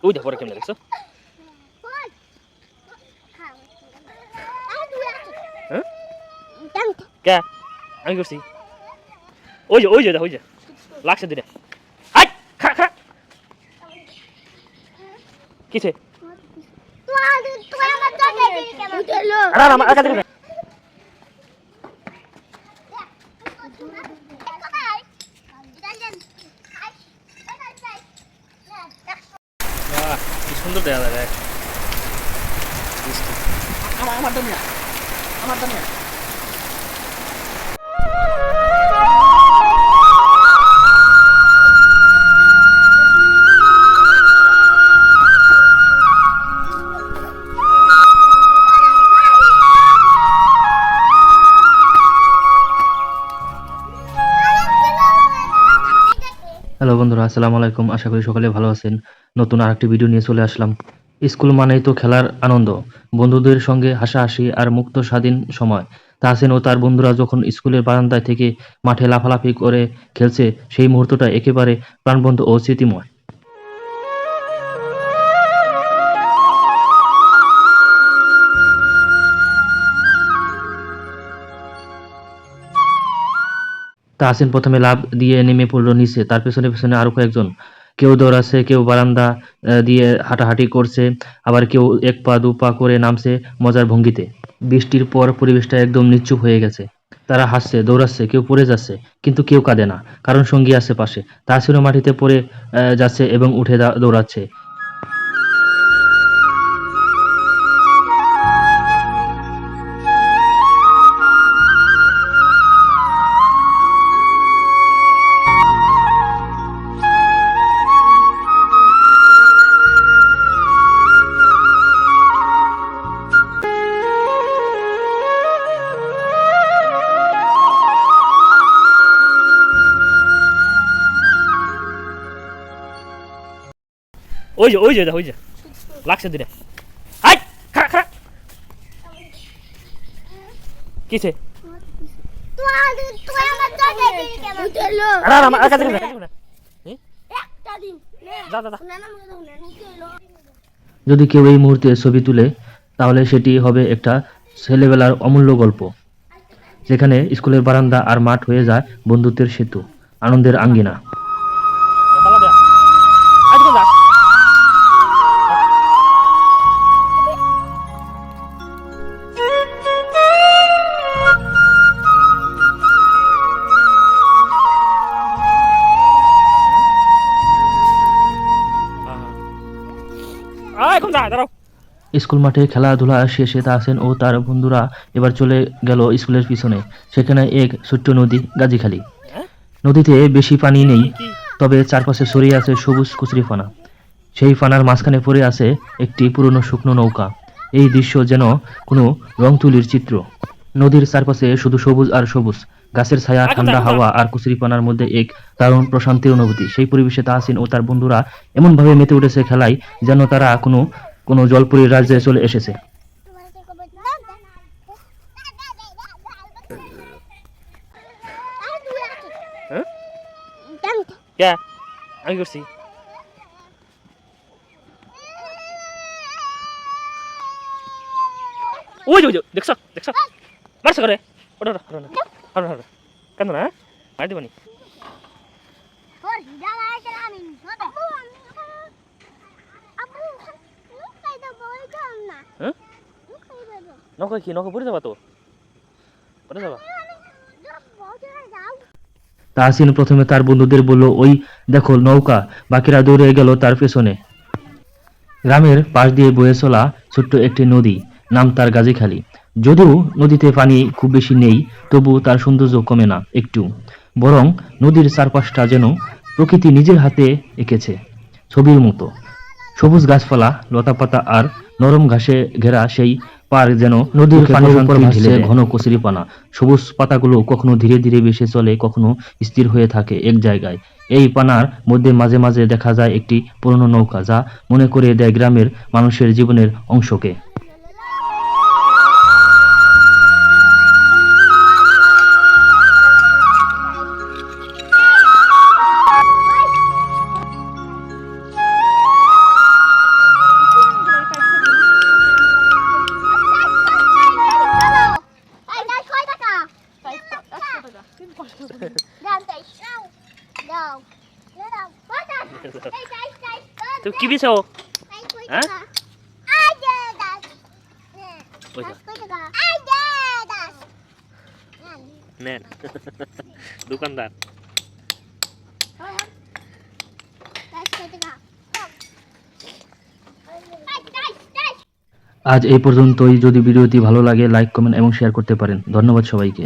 ওই দেখো পরে কেমন দেখছো হ্যাঁ কে আমি করছি ওই যে দেখো ওই যে লাগছে দিনে আই খা খা কিছে আরে আমার কাছে দিবে কি সুন্দর দেখা যায় আমার দুনিয়া হ্যালো বন্ধুরা, আসসালামু আলাইকুম। আশা করি সকলে ভালো আছেন। নতুন আরেকটি ভিডিও নিয়ে চলে আসলাম। স্কুল মানেই তো খেলার আনন্দ, বন্ধুদের সঙ্গে হাসাহাসি আর মুক্ত স্বাধীন সময়। তাহসিন ও তার বন্ধুরা যখন স্কুলের বারান্দায় থেকে মাঠে লাফালাফি করে খেলছে, সেই মুহূর্তটা একেবারে প্রাণবন্ত ও স্মৃতিময়। তাহসিন প্রথমে লাফ দিয়ে নেমে পড়ল নিচে, তার পেছনে পেছনে আরো কয়েকজন। কেউ দৌড়াচ্ছে, কেউ বারান্দা দিয়ে হাঁটাহাঁটি করছে, আবার কেউ এক পা দু পা করে নামছে মজার ভঙ্গিতে। বৃষ্টির পর পরিবেশটা একদম নিশ্চুপ হয়ে গেছে। তারা হাসছে, দৌড়াচ্ছে, কেউ পড়ে যাচ্ছে, কিন্তু কেউ কাঁদে না, কারণ সঙ্গী আছে পাশে। তাহসিনও মাটিতে পড়ে যাচ্ছে এবং উঠে দৌড়াচ্ছে। ওই যে দেখো ওই যে লাগছে দিনে আই খা খা কিছে আরে আমার কাছে দিবে যা যা যদি কেউ এই মুহূর্তে ছবি তুলে, তাহলে সেটি হবে একটা ছেলেবেলার অমূল্য গল্প, যেখানে স্কুলের বারান্দা আর মাঠ হয়ে যায় বন্ধুত্বের সেতু, আনন্দের আঙ্গিনা। পালা দে আজ কোন যা আয় কোন যা দাঁড়াও স্কুল মাঠে খেলাধুলা শেষে তাহসিন ও তার বন্ধুরা এবার চলে গেল স্কুলের পিছনে। সেখানে এক ছোট্ট নদী, গাজীখালী। নদীতে বেশি পানি নেই, তবে চারপাশে ছড়িয়ে আছে সবুজ কচুরিপানা। সেই পানার মাঝখানে পড়ে আছে একটি পুরনো শুকনো নৌকা। এই দৃশ্য যেন কোনো রং তুলির চিত্র। নদীর চারপাশে শুধু সবুজ আর সবুজ, গাছের ছায়া, ঠান্ডা হাওয়া আর কচুরিপানার মধ্যে এক দারুণ প্রশান্তির অনুভূতি। সেই পরিবেশে তাহসিন ও তার বন্ধুরা এমনভাবে মেতে উঠেছে খেলায়, যেন তারা কোনো জলপুরীর রাজ্যে চলে এসেছে। কে আমি করছি ওই যে দেখছ মারছে করে ওটা হরো কেন না মার দিবনি নৌকা কি নৌকা পড়ে যাবা তো পড়ে যাবা। তাহসিন প্রথমে তার বন্ধুদের বলল, ওই দেখো নৌকা। বাকিরা দৌড়ে গেল তার পেছনে। গ্রামের পাশ দিয়ে বয়ে চলা ছোট্ট একটি নদী, নাম তার গাজীখালী। যদিও নদীতে পানি খুব বেশি নেই, তবু তার সৌন্দর্য কমে না একটু, বরং নদীর চারপাশটা যেন প্রকৃতি নিজের হাতে এঁকেছে, ছবির মতো। সবুজ গাছপালা, লতাপাতা আর নরম ঘাসে ঘেরা সেই পার যেন নদীর পানির উপর ভাসছে ঘন কচুরিপানা। সবুজ পাতাগুলো কখনো ধীরে ধীরে ভেসে চলে, কখনো স্থির হয়ে থাকে এক জায়গায়। এই পানার মধ্যে মাঝে মাঝে দেখা যায় একটি পুরনো নৌকা, যা মনে করিয়ে দেয় গ্রামের মানুষের জীবনের অংশকে। তুমি কি দিছো? হ্যাঁ? ওই যা। নেন দোকানদার। আজ এই পর্যন্তই। যদি ভিডিওটি ভালো লাগে লাইক কমেন্ট এবং শেয়ার করতে পারেন। ধন্যবাদ সবাইকে।